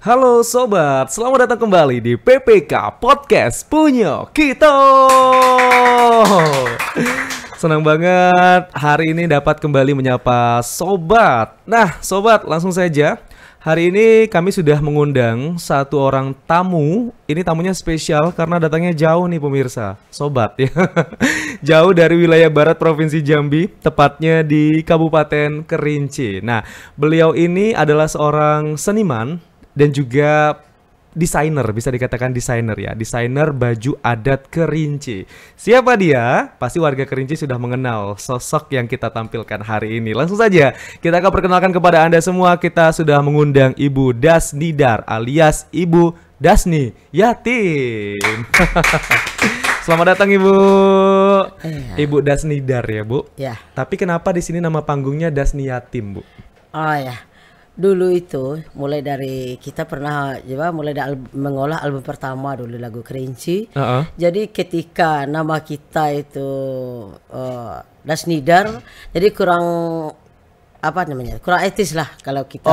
Halo sobat, selamat datang kembali di PPK Podcast Punya Kita. Senang banget hari ini dapat kembali menyapa sobat. Nah sobat, langsung saja. Hari ini kami sudah mengundang satu orang tamu. Ini tamunya spesial karena datangnya jauh nih pemirsa, sobat ya. Jauh dari wilayah barat Provinsi Jambi, tepatnya di Kabupaten Kerinci. Nah, beliau ini adalah seorang seniman dan juga desainer, bisa dikatakan desainer ya, desainer baju adat Kerinci. Siapa dia? Pasti warga Kerinci sudah mengenal sosok yang kita tampilkan hari ini. Langsung saja kita akan perkenalkan kepada Anda semua. Kita sudah mengundang Ibu Dasnidar alias Ibu Dasni Yatim. Selamat datang Ibu. Ibu Dasnidar ya Bu. Ya. Tapi kenapa di sini nama panggungnya Dasni Yatim Bu? Oh ya. Dulu itu mulai dari kita pernah mulai dari mengolah album pertama dulu lagu Kerinci. Jadi ketika nama kita itu Dasnidar, jadi kurang apa namanya? Kurang etis lah kalau kita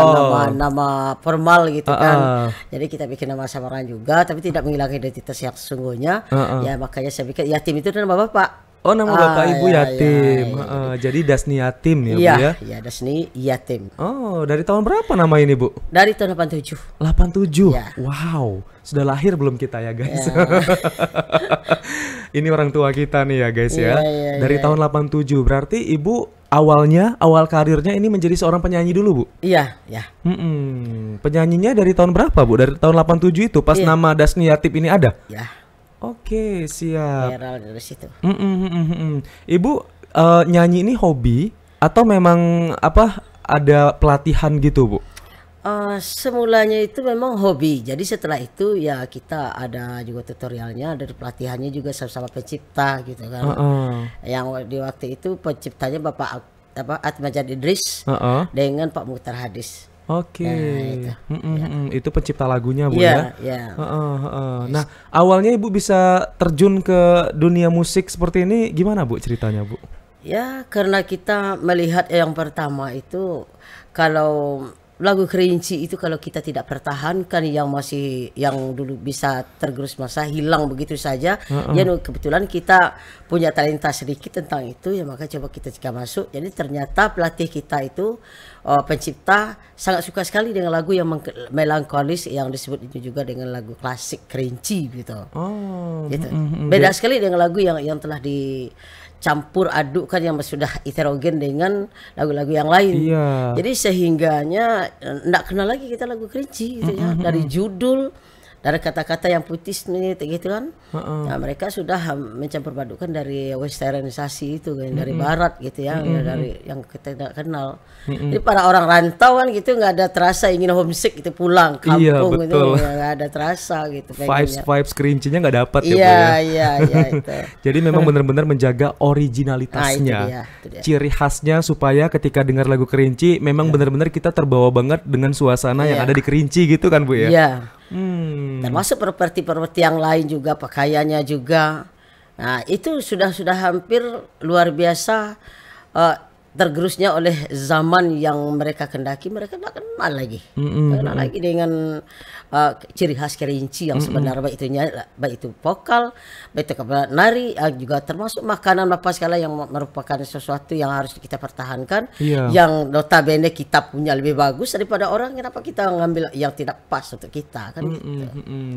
nama formal gitu kan. Jadi kita bikin nama samaran juga tapi tidak menghilangkan identitas yang sesungguhnya. Ya makanya saya pikir Yatim itu nama bapak. Oh, nama bapak Ibu Yatim. Jadi Dasni Yatim ya Bu ya? Iya, Dasni Yatim. Oh, dari tahun berapa nama ini Bu? Dari tahun 87. 87? Ya. Wow, sudah lahir belum kita ya guys? Ya. Ini orang tua kita nih ya guys ya. Dari tahun 87, berarti Ibu awal karirnya ini menjadi seorang penyanyi dulu Bu? Iya, ya. Penyanyinya dari tahun berapa Bu? Dari tahun 87 itu pas nama Dasni Yatim ini ada? Ya. Oke, siap. Viral dari situ. Ibu nyanyi ini hobi atau memang ada pelatihan gitu Bu? Semulanya itu memang hobi. Jadi setelah itu ya kita ada juga tutorialnya, dari pelatihannya juga sama-sama pencipta gitu kan. Yang di waktu itu penciptanya Bapak Atmajad Idris dengan Pak Mukhtar Hadis. Oke, itu pencipta lagunya Bu ya? Iya. Nah, awalnya Ibu bisa terjun ke dunia musik seperti ini gimana Bu ceritanya Bu? Ya, karena kita melihat yang pertama itu kalau lagu Kerinci itu kalau kita tidak pertahankan yang dulu bisa tergerus masa hilang begitu saja. Ya kebetulan kita punya talenta sedikit tentang itu ya maka coba kita jika masuk. Jadi ternyata pelatih kita itu pencipta sangat suka sekali dengan lagu yang melankolis yang disebut itu juga dengan lagu klasik Kerinci gitu. Gitu. Beda sekali dengan lagu yang telah dicampur aduk kan yang sudah heterogen dengan lagu-lagu yang lain. Jadi sehingganya enggak kenal lagi kita lagu Kerinci gitu ya. Dari judul, dari kata-kata yang puitis nih gitu kan. Nah, mereka sudah mencampur padukan dari westernisasi itu kan, dari barat gitu ya, dari yang kita tidak kenal. Jadi para orang rantau kan gitu nggak ada terasa ingin homesick gitu pulang kampung gitu, nggak ada terasa gitu. Vibes Kerincinya nggak dapat ya Bu ya. Iya itu. Jadi memang benar-benar menjaga originalitasnya, itu dia. Ciri khasnya supaya ketika dengar lagu Kerinci memang benar-benar kita terbawa banget dengan suasana yang ada di Kerinci gitu kan Bu ya? Iya. Termasuk properti yang lain juga, pakaiannya juga. Nah itu sudah hampir luar biasa tergerusnya oleh zaman yang mereka kendaki. Mereka tidak kenal lagi, kenal lagi dengan ciri khas Kerinci yang sebenarnya baik itu vokal, baik itu nari, juga termasuk makanan apa segala yang merupakan sesuatu yang harus kita pertahankan. Yang notabene kita punya lebih bagus daripada orang, kenapa kita ngambil yang tidak pas untuk kita kan gitu.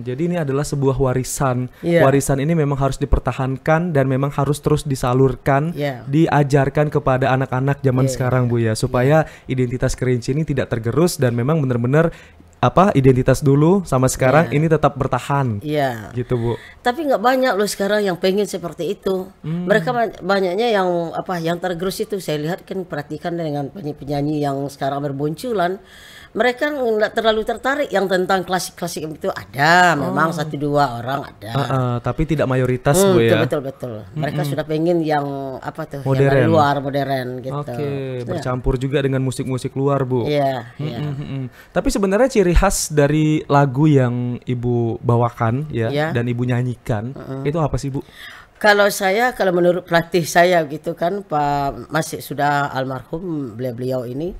Jadi ini adalah sebuah warisan. Warisan ini memang harus dipertahankan dan memang harus terus disalurkan, diajarkan kepada anak-anak zaman sekarang Bu ya, supaya identitas Kerinci ini tidak tergerus dan memang benar-benar identitas dulu sama sekarang ini tetap bertahan. Gitu Bu. Tapi nggak banyak loh sekarang yang pengen seperti itu. Mereka banyaknya yang tergerus itu. Saya lihat kan, perhatikan dengan penyanyi yang sekarang berbunculan, mereka nggak terlalu tertarik yang tentang klasik-klasik itu. Ada memang 1-2 orang ada. Tapi tidak mayoritas Bu ya. Betul. Mereka sudah pengen yang modern. Yang luar modern gitu. Bercampur juga dengan musik-musik luar Bu. Iya. Tapi sebenarnya ciri khas dari lagu yang Ibu bawakan dan Ibu nyanyikan itu apa sih Bu? Kalau menurut pelatih saya gitu kan, Pak masih sudah almarhum beliau ini,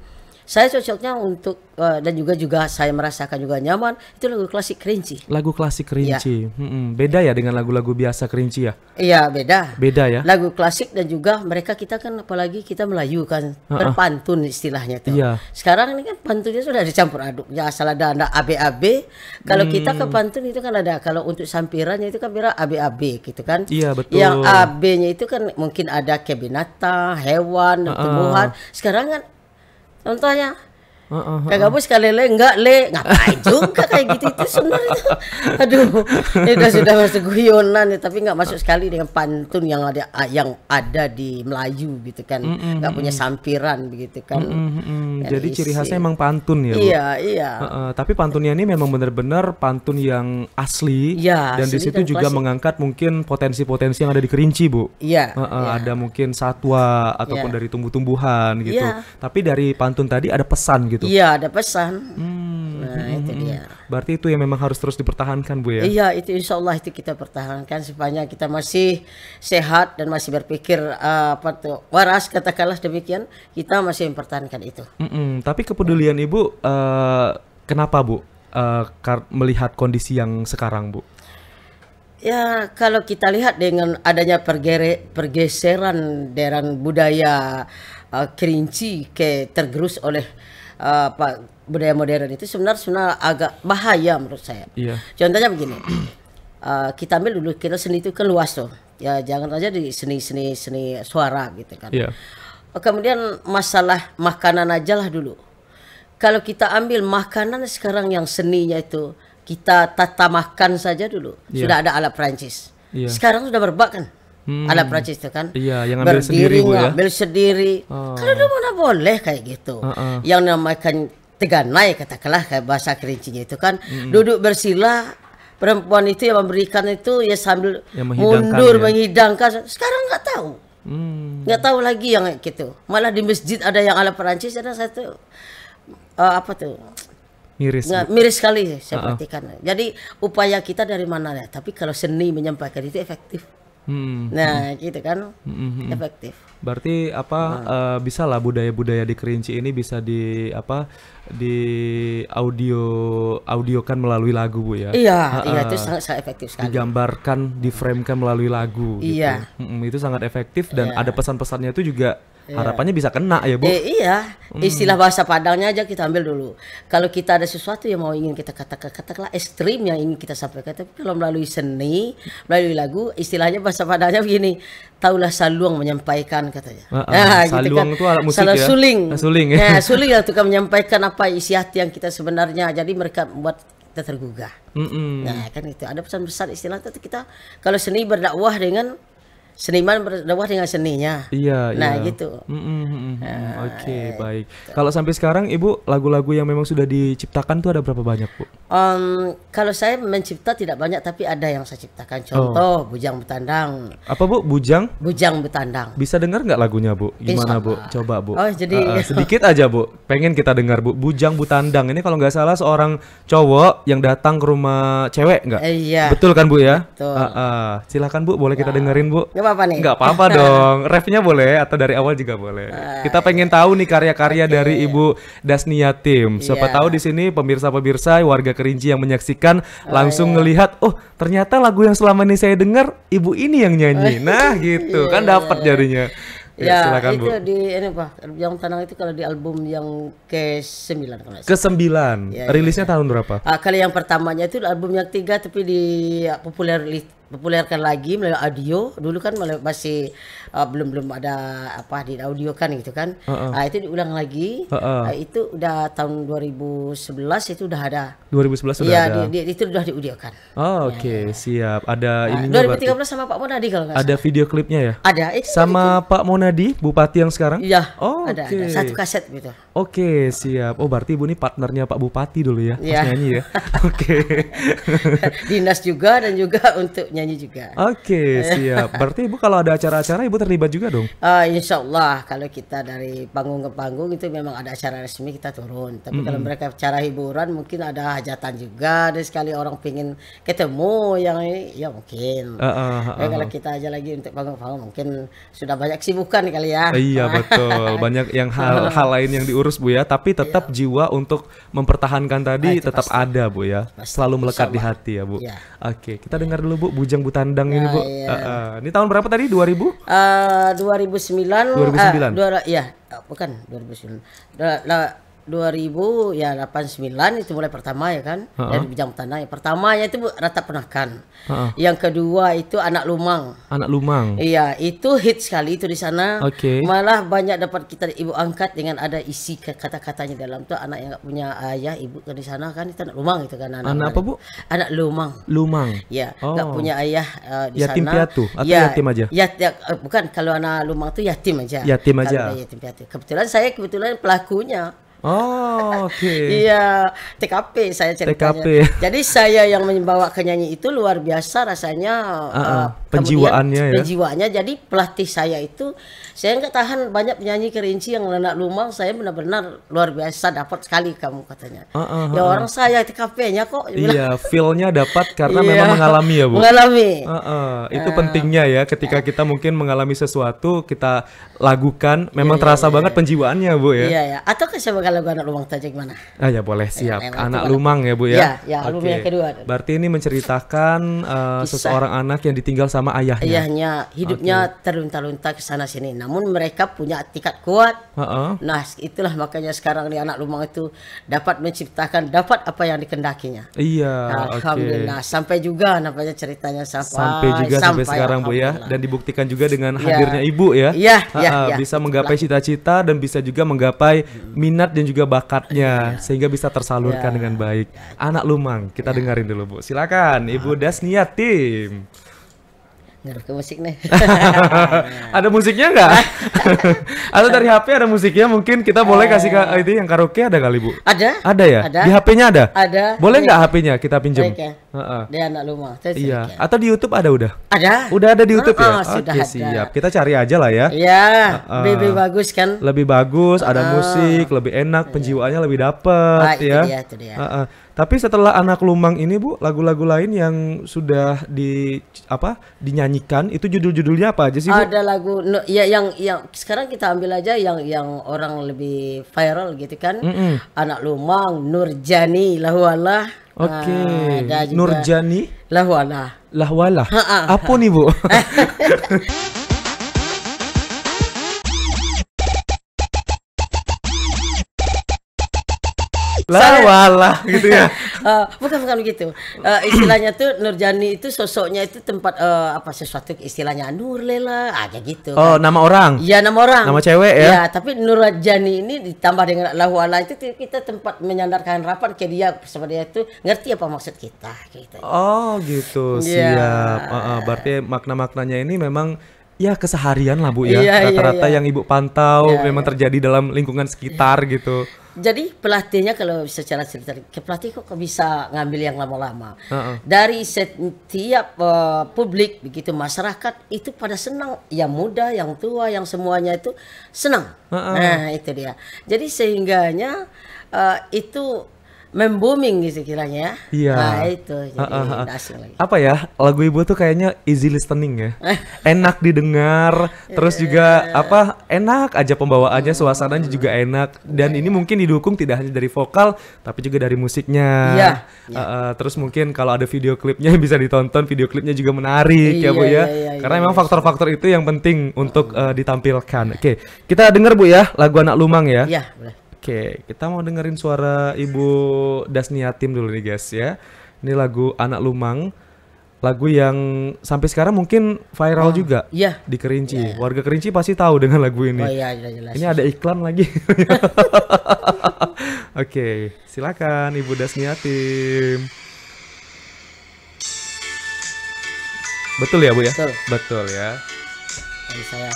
Saya cocoknya untuk dan juga saya merasakan juga nyaman itu lagu klasik Kerinci. Lagu klasik Kerinci. Beda ya dengan lagu-lagu biasa Kerinci ya? Iya, beda. Beda ya? Lagu klasik dan juga mereka kita kan apalagi kita Melayu kan berpantun istilahnya tuh. Iya. Sekarang ini kan pantunnya sudah dicampur aduk. Ya asal ada AB-AB. Kalau kita ke pantun itu kan ada kalau untuk sampirannya itu kan bira AB-AB gitu kan. Iya, betul. Yang AB-nya itu kan mungkin ada ke binatang, hewan, tumbuhan. Sekarang kan contohnya kagak bos sekali enggak ngapain juga kayak gitu itu sebenarnya itu. Aduh, ini sudah masuk guyonan ya, tapi nggak masuk sekali dengan pantun yang ada di Melayu gitu kan, nggak punya sampiran begitu kan. Jadi ciri khasnya emang pantun ya, Bu? Iya. Tapi pantunnya ini memang benar-benar pantun yang asli, ya, dan di situ juga klasik. Mengangkat mungkin potensi-potensi yang ada di Kerinci, Bu. Iya. Ada mungkin satwa ataupun dari tumbuh-tumbuhan gitu. Tapi dari pantun tadi ada pesan gitu. Iya, ada pesan. Nah, itu dia. Berarti itu yang memang harus terus dipertahankan, Bu ya? Iya, itu insya Allah itu kita pertahankan supaya kita masih sehat dan masih berpikir waras, katakanlah demikian, kita masih mempertahankan itu. Tapi kepedulian Ibu kenapa, Bu? Melihat kondisi yang sekarang, Bu? Ya, kalau kita lihat dengan adanya pergeseran dari budaya Kerinci tergerus oleh budaya modern itu sebenarnya agak bahaya menurut saya. Iya. Contohnya begini, kita ambil dulu, kita seni itu kan luas tuh. Ya jangan aja di seni suara gitu kan. Iya. Kemudian masalah makanan aja lah dulu. Kalau kita ambil makanan sekarang yang seninya itu kita tata makan saja dulu. Sudah ada alat Prancis. Sekarang sudah berbak kan. Alat Prancis itu kan. Iya, yang ambil sendiri, Bu ya. Ambil sendiri. Kalau dulu mana boleh kayak gitu. Yang namakan teganai katakanlah kayak bahasa Kerincinya itu kan. Duduk bersila, perempuan itu yang memberikan itu ya sambil mundur menghidangkan. Sekarang nggak tahu. Nggak tahu lagi yang gitu. Malah di masjid ada yang ala Perancis, ada satu miris sekali saya perhatikan. Jadi upaya kita dari mana ya? Tapi kalau seni menyampaikan itu efektif. Nah gitu kan, efektif. Berarti bisa lah budaya-budaya di Kerinci ini bisa di audiokan melalui lagu, Bu ya. Iya, itu sangat efektif sekali. Digambarkan, diframekan melalui lagu. Iya. Gitu. Itu sangat efektif dan ada pesan-pesannya itu juga. Harapannya bisa kena ya, Bu. Iya, istilah bahasa Padangnya aja kita ambil dulu. Kalau kita ada sesuatu yang mau ingin kita katakanlah ekstrim yang ingin kita sampaikan, tapi kalau melalui seni, melalui lagu, istilahnya bahasa Padangnya begini, taulah saluang menyampaikan katanya. Saluang itu alat musik ya. Suling ya. Suling yang tukang menyampaikan apa isi hati yang kita sebenarnya. Jadi mereka membuat kita tergugah. Nah kan itu ada pesan-pesan istilah itu kita kalau seni berdakwah dengan seniman berdakwah dengan seninya. Iya. Gitu. Oke, baik. Kalau sampai sekarang Ibu lagu-lagu yang memang sudah diciptakan tuh ada berapa banyak, Bu? Kalau saya mencipta tidak banyak, tapi ada yang saya ciptakan. Contoh Bujang Betandang. Apa, Bu? Bujang Betandang. Bisa dengar nggak lagunya, Bu? Gimana, Bu? Coba, Bu. Oh, jadi sedikit aja, Bu. Pengen kita dengar, Bu. Bujang Betandang ini kalau nggak salah seorang cowok yang datang ke rumah cewek nggak? Iya. Betul kan, Bu ya? Betul. Silakan, Bu. Boleh kita dengerin, Bu? Nggak apa-apa nih. Nggak apa-apa dong. Refnya boleh atau dari awal juga boleh. Kita pengen tahu nih karya-karya dari Ibu Dasnia Tim. Siapa tahu di sini pemirsa-pemirsa warga Kerinci yang menyaksikan langsung ngelihat, oh ternyata lagu yang selama ini saya dengar Ibu ini yang nyanyi. Nah gitu kan dapat jadinya. Ya, silakan, itu Bu. di ini Pak, Bujang Betandang itu kalau di album yang ke-9 kalau ke-9. Rilisnya tahun berapa? Kalau yang pertamanya itu album yang 3 tapi populerkan lagi melalui audio. Dulu kan masih belum ada di audio kan gitu kan. Itu diulang lagi. Itu udah tahun 2011 itu udah ada. 2011 sudah ada. Iya, itu udah diaudiokan. Oke, siap. Ada ininya 2013 berarti. sama Pak Monadi kalau nggak Ada salah. video klipnya ya? Ada. Sama Pak Monadi, Bupati yang sekarang? Iya. Ada. Satu kaset gitu. Oke, siap. Oh, berarti Ibu ini partnernya Pak Bupati dulu ya? Pas Iya. nyanyi ya? Oke. Dinas juga dan juga untuk penyanyi juga. Oke, siap. Berarti Ibu kalau ada acara-acara Ibu terlibat juga dong? Insya Allah kalau kita dari panggung ke panggung itu memang ada acara resmi kita turun. Tapi kalau mereka acara hiburan mungkin ada hajatan juga. Dan sekali orang pengen ketemu yang ini, ya mungkin. Kalau kita aja lagi untuk panggung-panggung mungkin sudah banyak kesibukan kali ya. Iya betul, banyak yang hal lain yang diurus Bu ya. Tapi tetap jiwa untuk mempertahankan tadi tetap pasti. ada Bu ya. Selalu melekat di hati ya Bu. Ya. Oke, kita dengar dulu Bu, Bujang Butandang ini Bu. iya. Ini tahun berapa tadi? 2000? 2009 2009. ya bukan 2009 2000 ya 89 itu mulai pertama ya kan dari Bujang Tanah. Yang pertamanya itu Ratap Penakan. Yang kedua itu Anak Lumang. Anak Lumang. Iya, itu hit sekali itu di sana. Oke. Malah banyak dapat kita ibu angkat dengan ada isi kata-katanya dalam tuh anak yang nggak punya ayah ibu kan di sana kan itu anak lumang itu kan Anak apa Bu? Anak lumang. Lumang. Ya, nggak punya ayah di Yatim sana. piatu atau Ya, yatim aja? bukan kalau anak lumang tuh yatim aja. Yatim Kalau aja. ada yatim piatu. Saya kebetulan pelakunya. Oh, oke. Iya, TKP saya ceritanya. TKP. Jadi saya yang membawa ke nyanyi itu luar biasa rasanya penjiwaannya ya. penjiwaannya. Jadi pelatih saya itu saya nggak tahan banyak penyanyi Kerinci yang anak lumang, saya benar-benar luar biasa dapat sekali kamu katanya. Ya orang saya TKP-nya kok. Iya, feel-nya dapat karena Iya, memang mengalami ya Bu. mengalami. Itu pentingnya ya ketika kita mungkin mengalami sesuatu kita lakukan memang terasa banget penjiwaannya Bu ya. Iya ya. Atau saya lagu anak lumang saja gimana? Ya boleh siap. Ya, Anak lumang ya Bu ya. Ya, album yang kedua. Berarti ini menceritakan seseorang anak yang ditinggal sama ayahnya. Ayahnya hidupnya terlunta-lunta ke sana sini. Namun mereka punya tekad kuat. Nah, itulah makanya sekarang nih anak lumang itu dapat menciptakan dapat apa yang dikendakinya. Iya, Alhamdulillah. Sampai juga namanya ceritanya sampai sekarang Bu ya. Dan dibuktikan juga dengan hadirnya Ibu ya. Iya. Bisa menggapai cita-cita dan bisa juga menggapai minat dan juga bakatnya sehingga bisa tersalurkan dengan baik. Anak lumang, kita dengerin dulu Bu. Silakan Ibu Dasniatim. Ngaruh ke musik nih. Ada musiknya nggak? Atau dari HP ada musiknya? Mungkin kita boleh kasih itu yang karaoke ada kali Bu? Ada. Ada ya? Ada. Di HP-nya ada? Ada. Boleh nggak HP-nya kita pinjam? Dia anak lumang. Iya. Atau di YouTube ada udah? Ada. Udah ada di YouTube ya? Sudah Oke, ada. siap. Kita cari aja lah ya. Iya. Lebih bagus kan? Lebih bagus, ada musik, lebih enak, penjiwaannya lebih dapet ya. Itu dia. Tapi setelah Anak Lumang ini Bu, lagu-lagu lain yang sudah dinyanyikan itu judul-judulnya apa aja sih Bu? Ada lagu ya yang sekarang kita ambil aja yang orang lebih viral gitu kan. Anak Lumang, Nurjani, Lahwalah. Oke. Nurjani, Lahwalah. Lahwalah. Apa nih Bu? Lahwalah gitu ya. Bukan gitu. Istilahnya tuh Nurjani itu sosoknya itu tempat sesuatu istilahnya Nur Lela aja gitu. Oh, kan. nama orang. Iya, nama orang. Nama cewek ya. Ya, tapi Nurjani ini ditambah dengan Lahwala itu kita tempat menyandarkan harapan ke dia supaya dia itu ngerti apa maksud kita gitu. Oh, gitu. Siap. Berarti makna-maknanya ini memang ya keseharian lah Bu ya. Rata-rata yang Ibu pantau memang terjadi dalam lingkungan sekitar gitu. Jadi pelatihnya kalau secara cerita pelatih kok bisa ngambil yang lama-lama. Dari setiap publik begitu masyarakat itu pada senang, yang muda, yang tua, yang semuanya itu senang. Nah, itu dia. Jadi sehingganya itu membooming gitu kiranya. Iya. Nah, itu jadi asing lagi. Apa ya? Lagu Ibu tuh kayaknya easy listening ya. Enak didengar, terus juga enak aja pembawaannya, suasananya juga enak. Dan ini mungkin didukung tidak hanya dari vokal tapi juga dari musiknya. Terus mungkin kalau ada video klipnya bisa ditonton, video klipnya juga menarik ya Bu ya. Karena memang faktor-faktor itu yang penting untuk ditampilkan. Oke, kita dengar Bu ya lagu Anak Lumang ya. Iya, boleh. Oke, kita mau dengerin suara Ibu Dasniatim dulu nih guys ya. Ini lagu Anak Lumang, lagu yang sampai sekarang mungkin viral juga di Kerinci. Warga Kerinci pasti tahu dengan lagu ini. Oh iya, jelas. Ini ada iklan lagi. Oke, silakan Ibu Dasniatim. Betul ya Bu ya? Betul. Betul ya. Dari saya.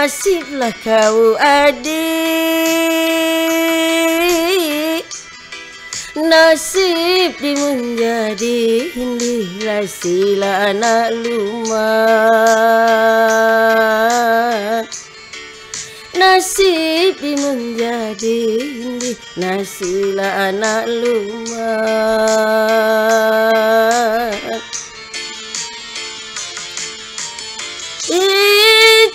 Nasiblah kau adik, nasib di menjadi hindilah sila anak luman. Nasib di menjadi hindi nasila anak luman.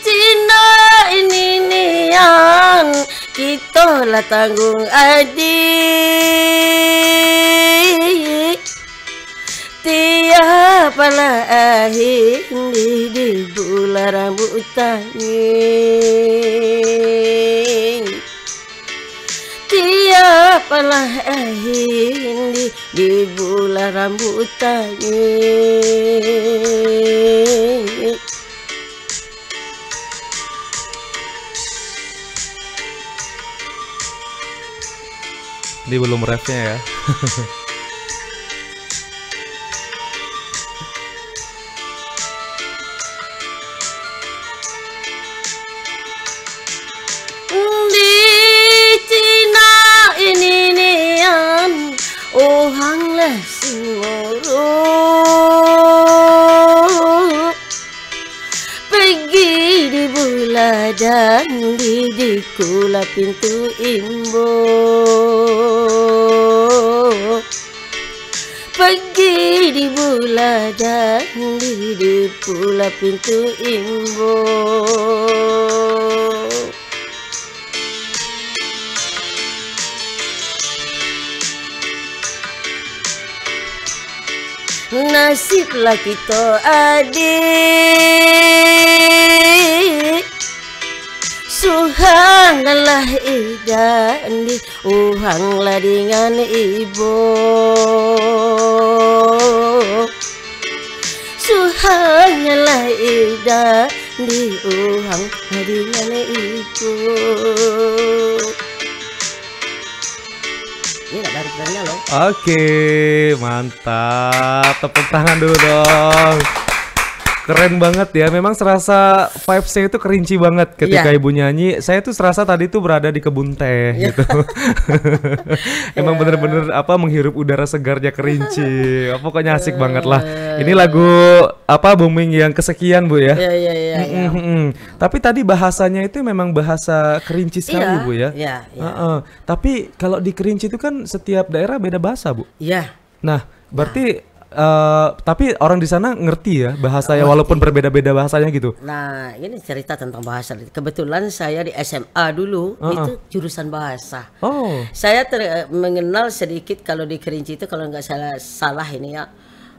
Cina ini nian kita lah tanggung adik. Tiapalah akhir di bulan rambut tangin. Tiapalah akhir di bulan rambut tangin. Ini belum refnya ya. Di Cina ini nian ohanglah singoro pergi di buladan di kula pintu imbo. Pergi di buladan di pula pintu imbo. Nasiblah kita adik, suhanglah idan di uhanglah dengan ibu. Suhanglah idan di uhanglah dengan ibu. Ini gak dari kerennya loh. Oke, mantap. Tepuk tangan dulu dong. Keren banget ya, memang serasa vibes-nya itu kerinci banget ketika ibu nyanyi. Saya tuh serasa tadi tuh berada di kebun teh gitu. Emang bener-bener apa menghirup udara segarnya kerinci. Pokoknya asik banget lah. Ini lagu apa booming yang kesekian Bu ya. Iya. Tapi tadi bahasanya itu memang bahasa kerinci sekali Bu ya. Iya. Tapi kalau di kerinci itu kan setiap daerah beda bahasa Bu. Iya. Nah, berarti tapi orang di sana ngerti ya bahasanya walaupun berbeda-beda bahasanya gitu. Nah, ini cerita tentang bahasa. Kebetulan saya di SMA dulu itu jurusan bahasa. Oh. Saya mengenal sedikit kalau di Kerinci itu kalau nggak salah ini ya.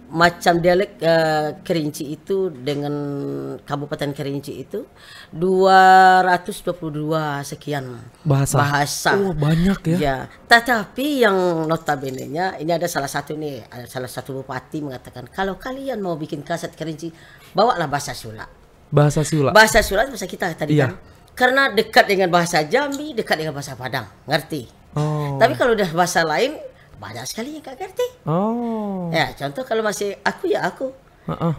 Macam dialek Kerinci itu dengan Kabupaten Kerinci itu 222 sekian bahasa. Oh, banyak ya. Ya, tetapi yang notabene-nya ini ada salah satu bupati mengatakan kalau kalian mau bikin kaset Kerinci bawalah bahasa Sula. Bahasa Sula. Bahasa Sula bahasa kita tadi Iya. kan. Karena dekat dengan bahasa Jambi, dekat dengan bahasa Padang, ngerti. Oh. Tapi kalau udah bahasa lain banyak sekali yang gak ngerti. Oh. Ya, contoh kalau masih aku ya aku.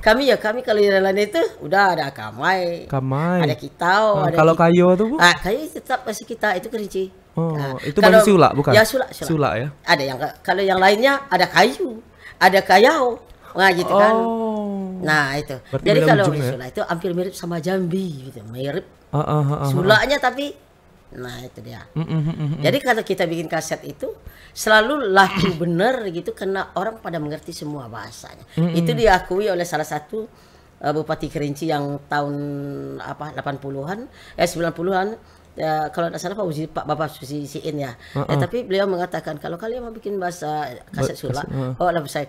Kami kalau yang lain itu udah ada kamai. Ada kitau, ada kalau kayo tuh Bu? kayo tetap masih kita itu Kerinci. Oh, itu masih Sula bukan? Ya Sula. Sula ya. Ada yang kalau yang lainnya ada kayu, ada kayau. Nah, gitu kan. Nah, itu. Berarti Jadi beda kalau ujung ya? Sula itu hampir mirip sama Jambi gitu, mirip. Sulanya tapi nah itu dia. Jadi kalau kita bikin kaset itu selalu laku bener gitu karena orang pada mengerti semua bahasanya. Itu diakui oleh salah satu Bupati Kerinci yang tahun 80-an 90-an ya, kalau tidak salah Pak Bapak Susi Siin ya. Tapi beliau mengatakan kalau kalian mau bikin bahasa kaset Sula, bawalah bahasa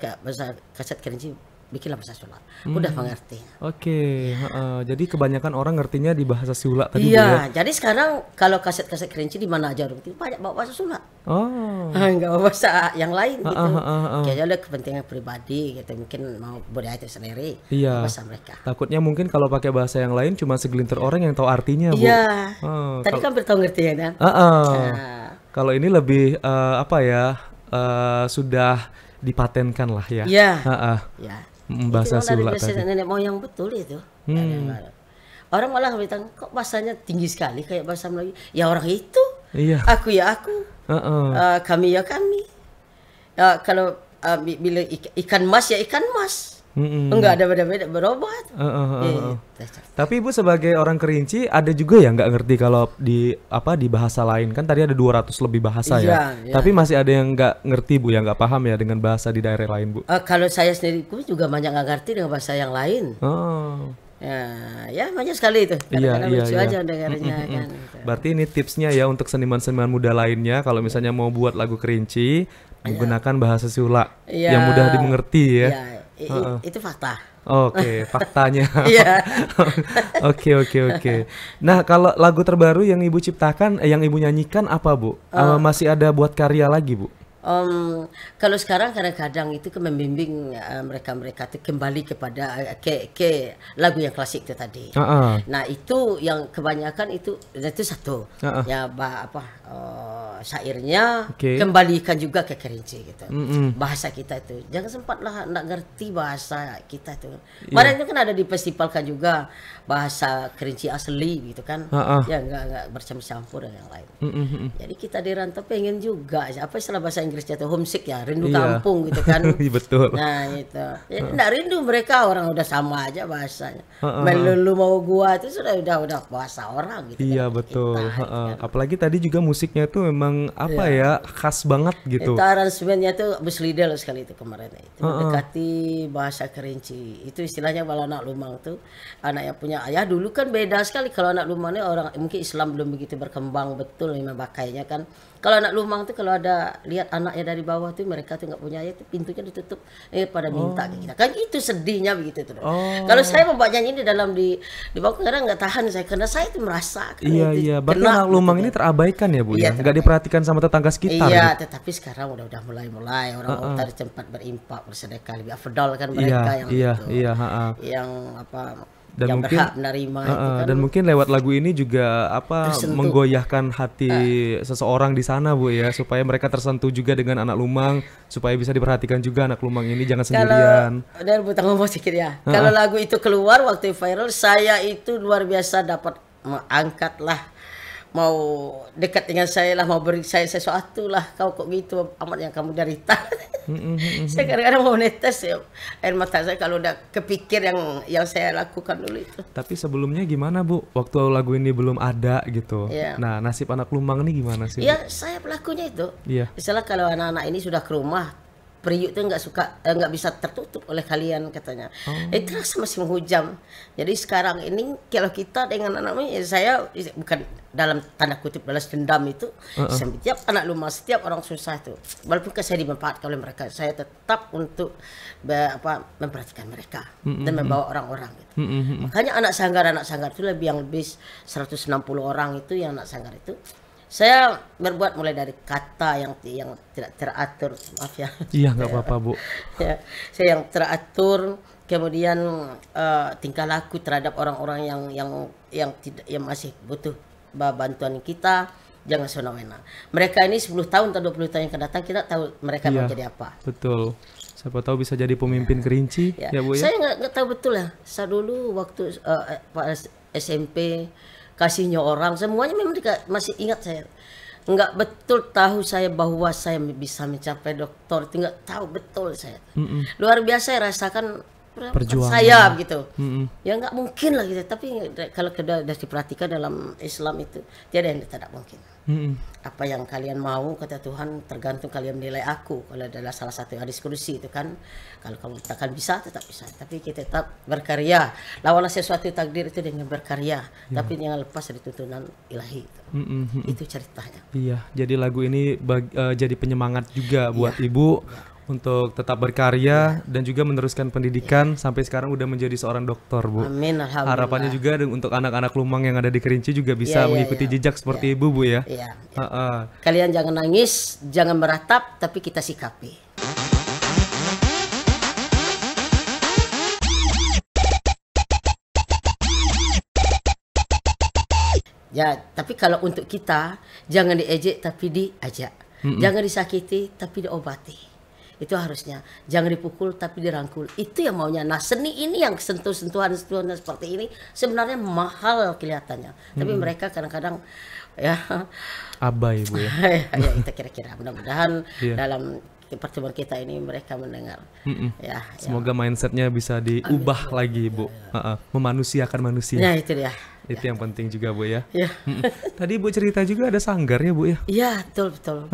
kaset Kerinci, bikinlah bahasa Sula. Udah mengerti. Oke. Jadi kebanyakan orang ngertinya di bahasa Sula tadi Bu Iya, ya. jadi sekarang kalau kaset-kaset Kerinci di mana aja banyak bawa bahasa Sula. Oh. Enggak bawa bahasa yang lain gitu. Kayaknya ada kepentingan pribadi gitu, mungkin mau budaya itu sendiri. Iya. Bahasa mereka. Takutnya mungkin kalau pakai bahasa yang lain cuma segelintir orang yang tahu artinya Bu. Iya. Tadi kan bertahu ngerti ya kan? Kalau ini lebih apa ya? Sudah dipatenkan lah ya. Iya. Iya. Bahasa Itu Sula dari tadi. nenek moyang betul itu. Orang malah bilang, kok bahasanya tinggi sekali kayak bahasa Melayu. Ya orang itu, Iya. aku ya aku, Heeh. kami ya kami. Kalau bila ikan mas ya ikan mas. Mm-mm. Enggak ada beda-beda berobat. Heeh, heeh, heeh. Gitu. Tapi Ibu sebagai orang Kerinci ada juga ya nggak ngerti kalau di bahasa lain, kan tadi ada 200 lebih bahasa ya. Iya, iya. Tapi masih ada yang nggak ngerti Bu, yang nggak paham ya dengan bahasa di daerah lain Bu. Kalau saya sendiri aku juga banyak nggak ngerti dengan bahasa yang lain. Oh. Ya banyak sekali itu. Kadang-kadang Iya, lucu iya. aja dengarnya kan. Gitu. Berarti ini tipsnya ya untuk seniman-seniman muda lainnya kalau misalnya mau buat lagu Kerinci menggunakan bahasa Sula Iya. yang mudah dimengerti ya. Ya, itu fakta. Oke, faktanya. Iya. Oke. Nah, kalau lagu terbaru yang Ibu ciptakan, yang Ibu nyanyikan apa Bu? Masih ada buat karya lagi Bu? Kalau sekarang kadang-kadang itu membimbing mereka-mereka itu kembali kepada ke lagu yang klasik itu tadi. Nah itu yang kebanyakan itu satu ya syairnya kembalikan juga ke Kerinci gitu. Bahasa kita itu jangan sempatlah nak ngerti bahasa kita itu. Kemarin itu kan ada difestivalkan juga bahasa Kerinci asli gitu kan. Ya enggak bercampur dengan yang lain. Jadi kita di rantau pengen juga apa istilah bahasa Inggrisnya itu homesick ya, rindu kampung gitu kan. Betul. Nah itu ya, enggak rindu, mereka orang udah sama aja bahasanya. Melulu mau gua itu udah bahasa orang gitu. Iya kan. betul. Kita, kan. Apalagi tadi juga musiknya itu memang apa ya, khas banget gitu. Itu aransemennya tuh Busliddle sekali itu kemarin itu mendekati bahasa Kerinci. Itu istilahnya kalau anak Lumang tuh anak yang punya ayah dulu kan beda sekali. Kalau anak Lumang ini orang mungkin Islam belum begitu berkembang betul memang pakainya kan. Kalau anak Lumang tuh kalau ada lihat anaknya dari bawah tuh mereka tuh nggak punya ayah tuh pintunya ditutup pada minta ke kita. Kan itu sedihnya begitu tuh. Kalau saya membaca ini di bawah kadang nggak tahan saya karena saya itu merasa kan Iya. Berarti anak Lumang ini terabaikan ya Bu ya? Nggak diperhatikan sama tetangga sekitar. Iya, gitu. tetapi sekarang udah mulai orang cari tempat berimpak bersedekah lebih afdal kan mereka yang itu. Yang Dan yang mungkin berhak menerima itu kan. dan mungkin lewat lagu ini juga menggoyahkan hati seseorang di sana Bu ya, supaya mereka tersentuh juga dengan anak Lumang, supaya bisa diperhatikan juga anak Lumang ini jangan sendirian. Dan butang ngomong sedikit ya. Kalau lagu itu keluar waktu viral, saya itu luar biasa dapat angkat lah, mau dekat dengan saya lah, mau beri saya sesuatu lah, kau kok gitu amat yang kamu derita. Saya kadang-kadang mau netes ya air mata saya kalau udah kepikir yang saya lakukan dulu itu. Tapi sebelumnya gimana Bu, waktu lagu ini belum ada gitu? Nah nasib anak Lumang ini gimana sih Bu? Ya saya pelakunya itu. Misalnya kalau anak-anak ini sudah ke rumah, periuk itu nggak bisa tertutup oleh kalian katanya. Itu rasa masih menghujam. Jadi sekarang ini kalau kita dengan anak ini, saya bukan dalam tanda kutip balas dendam itu. Setiap anak Lumang, setiap orang susah itu, walaupun saya dimanfaatkan oleh mereka, saya tetap untuk memperhatikan mereka dan membawa orang-orang. Gitu. Makanya anak sanggar itu lebih 160 orang itu yang anak sanggar itu. Saya berbuat mulai dari kata yang tidak teratur, maaf ya. Iya nggak apa-apa Bu. Ya, saya yang teratur, kemudian tingkah laku terhadap orang-orang yang masih butuh bantuan kita, jangan semena-mena. Mereka ini 10 tahun atau 20 tahun yang akan datang kita tahu mereka mau jadi apa. Betul. Siapa tahu bisa jadi pemimpin Kerinci ya Bu ya. Saya nggak tahu betul ya. Saya dulu waktu SMP kasihnya orang semuanya memang masih ingat saya. Nggak betul tahu saya bahwa saya bisa mencapai doktor, itu nggak tahu betul saya. Luar biasa saya rasakan perjuangan saya gitu. Ya nggak mungkin lah gitu. Tapi kalau sudah diperhatikan dalam Islam itu tiada yang tidak mungkin. Apa yang kalian mau kata Tuhan tergantung kalian menilai aku. Kalau adalah salah satu hadis kursi itu kan, kalau kamu takkan bisa tetap bisa, tapi kita tetap berkarya. Lawanlah sesuatu takdir itu dengan berkarya, tapi jangan lepas dari tuntunan ilahi. Itu ceritanya. Iya, jadi lagu ini jadi penyemangat juga buat Ibu untuk tetap berkarya dan juga meneruskan pendidikan sampai sekarang udah menjadi seorang dokter Bu. Amin, alhamdulillah. Harapannya juga untuk anak-anak Lumang yang ada di Kerinci juga bisa mengikuti jejak seperti Ibu Bu ya. Kalian jangan nangis, jangan meratap, tapi kita sikapi. Ya, tapi kalau untuk kita jangan diejek tapi diajak. Jangan disakiti tapi diobati. itu harusnya jangan dipukul tapi dirangkul. Itu yang maunya. Nah, seni ini yang sentuhan-sentuhan seperti ini sebenarnya mahal kelihatannya. Tapi mereka kadang-kadang ya Abai Bu ya. ya itu kira-kira. Mudah-mudahan Iya. dalam pertemuan kita ini mereka mendengar. Ya, Semoga mindsetnya bisa diubah lagi Bu. Memanusiakan manusia. ya itu dia. Itu yang penting juga Bu ya. Ya. Tadi Bu cerita juga ada sanggar ya Bu ya. Iya, betul.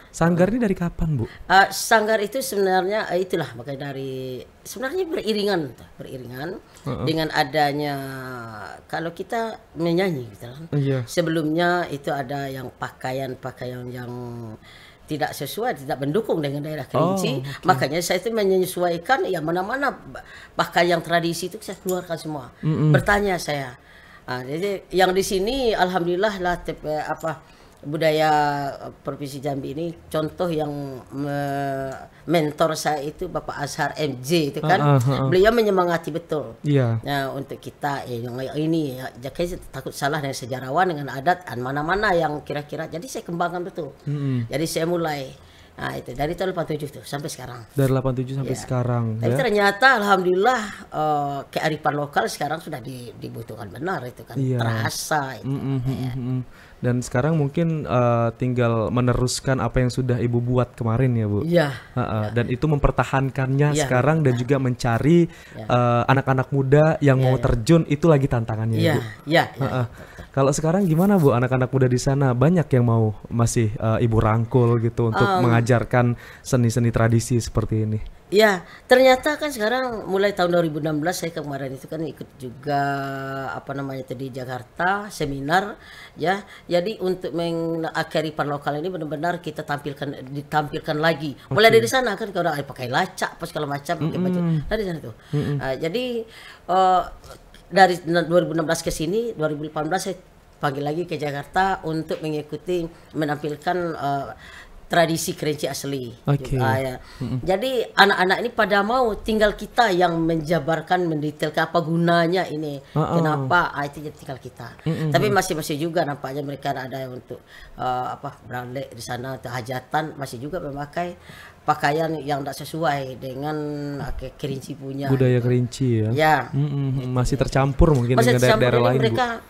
Sanggar ini dari kapan Bu? Sanggar itu sebenarnya itulah makanya dari sebenarnya beriringan dengan adanya kalau kita menyanyi gitu kan. Iya. Sebelumnya itu ada yang pakaian yang tidak sesuai, tidak mendukung dengan daerah Kerinci. Makanya saya itu menyesuaikan ya mana-mana pakaian tradisi itu saya keluarkan semua. Bertanya saya. Jadi yang di sini alhamdulillah lah budaya Provinsi Jambi ini contoh yang mentor saya itu Bapak Azhar MJ itu kan. Beliau menyemangati betul. Iya. Nah, untuk kita yang ini ya saya takut salah dengan sejarawan dengan adat mana-mana yang kira-kira. Jadi saya kembangkan betul. Jadi saya mulai itu dari tahun 87 tuh sampai sekarang. Dari 87 sampai sekarang Tapi ya. ternyata alhamdulillah kearifan lokal sekarang sudah dibutuhkan benar itu kan. Iya. Terasa itu. Dan sekarang mungkin tinggal meneruskan apa yang sudah Ibu buat kemarin ya Bu. Iya. Dan itu mempertahankannya Iya, sekarang dan juga mencari anak-anak muda yang mau terjun itu lagi tantangannya Iya, Bu. iya. Kalau sekarang gimana Bu, anak-anak muda di sana banyak yang mau masih Ibu rangkul gitu untuk mengajarkan seni-seni tradisi seperti ini? Ya, ternyata kan sekarang mulai tahun 2016 saya kemarin itu kan ikut juga di Jakarta seminar ya. Jadi untuk kearifan lokal ini benar-benar kita ditampilkan lagi. Mulai dari sana kan kalau pakai lacak apa segala macam pakai baju. Dari sana tuh. Jadi dari 2016 ke sini 2018 saya panggil lagi ke Jakarta untuk menampilkan tradisi Kerinci asli. Ya. Jadi anak-anak ini pada mau, tinggal kita yang menjabarkan, mendetailkan apa gunanya ini, kenapa itu jadi tinggal kita. Tapi masih juga nampaknya mereka ada yang untuk beralek di sana atau hajatan masih juga memakai pakaian yang tidak sesuai dengan Kerinci punya. Budaya Kerinci ya. Ya. Masih tercampur mungkin Masih dengan daerah-daerah lain mereka,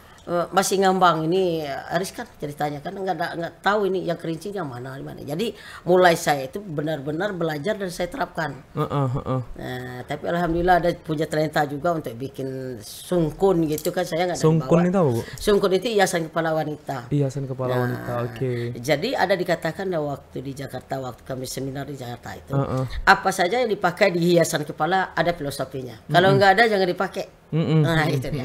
masih ngambang ini riskan ceritanya kan nggak tahu ini yang Kerinci yang mana. Jadi mulai saya itu benar-benar belajar dan saya terapkan. Nah, tapi alhamdulillah ada punya talenta juga untuk bikin sungkun gitu kan, saya nggak ada Sungkun dibawa. itu apa Bu? Sungkun itu hiasan kepala wanita. Hiasan kepala wanita, oke. Jadi ada dikatakan waktu di Jakarta, waktu kami seminar di Jakarta itu, apa saja yang dipakai di hiasan kepala ada filosofinya. Kalau nggak ada jangan dipakai. Nah itu dia.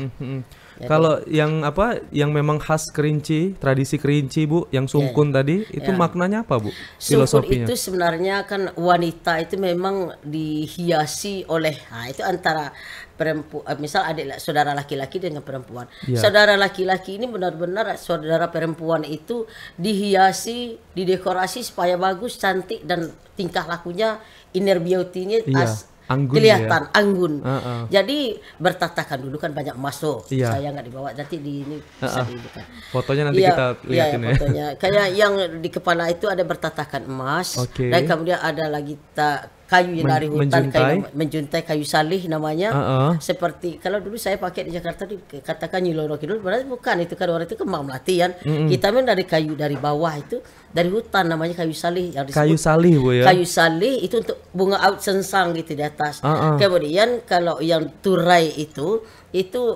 Kalau yang memang khas Kerinci, tradisi Kerinci Bu, yang sungkun tadi, itu maknanya apa Bu? Sungkun Filosofinya? itu sebenarnya kan wanita itu memang dihiasi oleh, itu antara perempuan, misal adik saudara laki-laki dengan perempuan. Saudara laki-laki ini benar-benar saudara perempuan itu dihiasi, didekorasi supaya bagus, cantik dan tingkah lakunya, inner beauty-nya anggun kelihatan anggun. Jadi bertatakan dulu kan banyak masuk. Saya nggak dibawa, nanti ini bisa dibuka. Fotonya nanti kita lihatin ya. Fotonya. Kayak yang di kepala itu ada bertatakan emas, dan kemudian ada lagi kayu dari hutan, menjuntai kayu salih namanya. Seperti kalau dulu saya pakai di Jakarta dikatakan Nyiloro Kidul, padahal bukan, itu kan orang itu kembang melati kan. Kita memang dari kayu dari bawah itu, dari hutan namanya kayu salih yang disebut. Kayu salih Bu ya. Kayu salih itu untuk bunga aut sensang gitu di atas. Kemudian kalau yang turai itu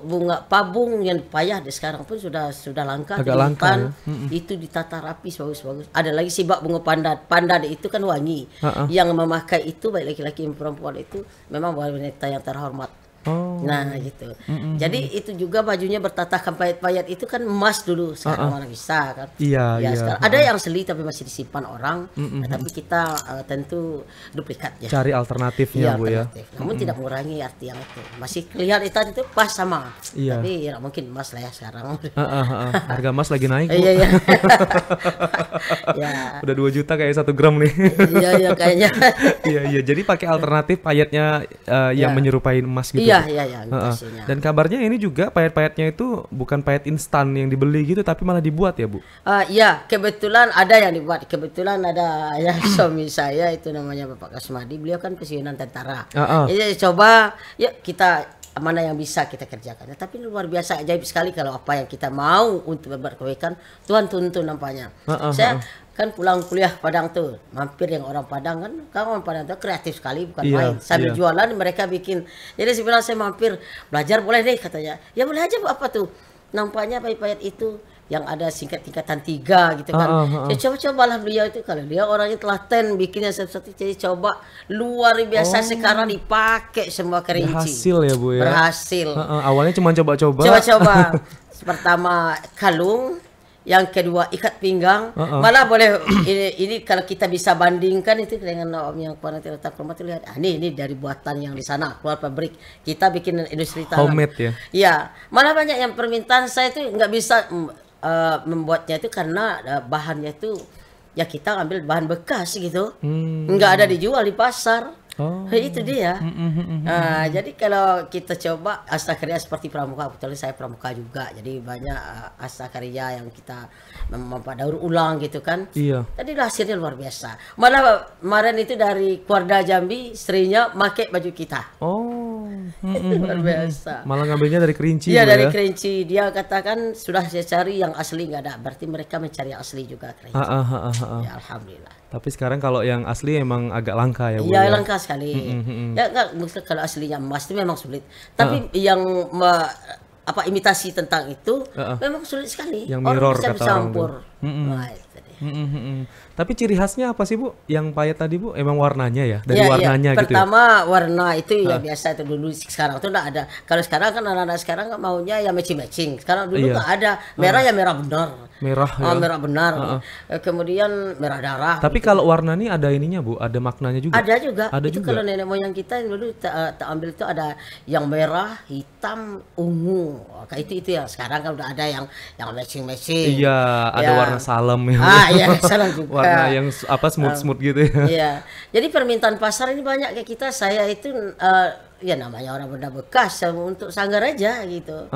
bunga pabung yang payah sekarang pun sudah langka. Agak langka ya. Itu ditata rapi bagus-bagus. Ada lagi sibak bunga pandan. Pandan itu kan wangi. Yang memakai itu baik laki-laki maupun perempuan itu memang wanita yang terhormat. Nah gitu. Jadi itu juga bajunya bertatakan payat-payat itu kan emas dulu, sekarang mana bisa kan. Iya. Sekarang ada yang asli tapi masih disimpan orang. Tapi kita tentu duplikat ya. Cari alternatifnya Bu ya. Namun tidak mengurangi arti yang itu. Masih kelihatan itu pas sama. Tapi ya mungkin emas lah ya sekarang. Harga emas lagi naik Bu. Iya. Udah 2 juta kayak 1 gram nih. Iya kayaknya. Iya. Jadi pakai alternatif payatnya yang menyerupai emas gitu. Iya, Iya, Bu? iya, iya, Heeh. imitasinya. Dan kabarnya ini juga payet-payetnya itu bukan payet instan yang dibeli gitu, tapi malah dibuat ya Bu? Ya, kebetulan ada yang dibuat. Kebetulan ada ya suami saya itu namanya Bapak Kasmadi. Beliau kan pensiunan tentara. Heeh. Jadi coba, yuk kita mana yang bisa kita kerjakan. Tapi luar biasa ajaib sekali kalau apa yang kita mau untuk berbuat kebaikan, Tuhan tuntun nampaknya. Heeh, Saya kan pulang kuliah Padang tuh, mampir yang orang Padang kan orang Padang tuh kreatif sekali bukan Iya, main. Sambil iya. jualan mereka bikin. Jadi sebenarnya saya mampir belajar boleh deh katanya. Ya boleh aja Bu, apa tuh? Nampaknya payet-payet itu yang ada tingkatan 3 gitu kan. Saya coba-cobalah beliau itu kalau dia orangnya telaten bikinnya satu-satu jadi coba luar biasa sekarang dipakai semua kerinci. Berhasil ya Bu ya? Berhasil. Heeh, awalnya cuma coba-coba. Coba-coba. Pertama kalung, yang kedua ikat pinggang. Malah boleh ini kalau kita bisa bandingkan itu dengan yang pernah terletak rumah itu lihat. Ini dari buatan yang di sana keluar pabrik. Kita bikin industri tangan. Homemade ya? Iya, malah banyak yang permintaan saya itu nggak bisa membuatnya itu karena bahannya itu ya kita ambil bahan bekas gitu, nggak ada dijual di pasar. Itu dia. Nah, jadi kalau kita coba astakarya seperti pramuka, kebetulan saya pramuka juga, jadi banyak astakarya yang kita daur ulang gitu kan. Iya. Tadi hasilnya luar biasa. Malah kemarin itu dari Kuarda Jambi, istrinya make baju kita. Oh. Luar biasa. Malah ngambilnya dari kerinci Iya Bu dari ya? kerinci. Dia katakan sudah saya cari yang asli nggak ada. Berarti mereka mencari yang asli juga kerinci. Ya alhamdulillah. Tapi sekarang kalau yang asli emang agak langka ya Bu Iya ya? langka sekali. Ya enggak mungkin kalau aslinya emas itu memang sulit. Tapi yang imitasi tentang itu memang sulit sekali. Yang Orang mirror bisa kata orang bercampur. Nah, itu dia. Tapi ciri khasnya apa sih Bu? Yang payet tadi Bu? Emang warnanya ya? Dari Iya, iya. warnanya gitu ya? Pertama warna itu ya biasa itu dulu, sekarang tuh enggak ada. Kalau sekarang kan anak-anak sekarang nggak maunya ya matching-matching. Sekarang dulu Iya. nggak ada. Merah ya merah benar. Merah ya? Merah benar. Kemudian merah darah. Tapi kalau warna nih ada ininya Bu? Ada maknanya juga? Ada juga. Ada Itu juga? kalau nenek moyang kita yang dulu tak ambil itu ada yang merah, hitam, ungu. Kayak itu ya. Sekarang kan udah ada yang matching-matching. Iya, ada Ya. warna salem ya. Iya, salah juga. Warna yang smooth-smooth gitu ya. Iya. Jadi permintaan pasar ini banyak kayak kita. Saya itu ya namanya orang benda bekas untuk sanggar aja gitu.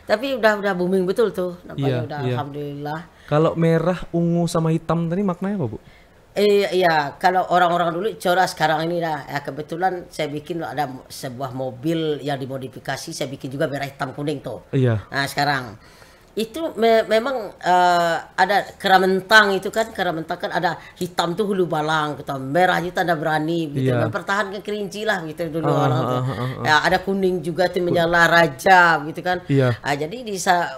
Tapi udah booming betul tuh. Nampaknya Iya, udah iya. alhamdulillah. Kalau merah, ungu sama hitam tadi maknanya apa Bu? Iya, kalau orang-orang dulu coba sekarang ini lah. Ya, kebetulan saya bikin ada sebuah mobil yang dimodifikasi, saya bikin juga merah hitam kuning tuh. Iya. Nah sekarang itu memang ada keramentang itu kan, keramentang kan ada hitam tuh hulu balang, gitu. Merah itu tanda berani, gitu. Iya. Mempertahankan kerinci lah gitu dulu orang tuh. Ya, ada kuning juga tuh menyala raja, gitu kan. Iya. Jadi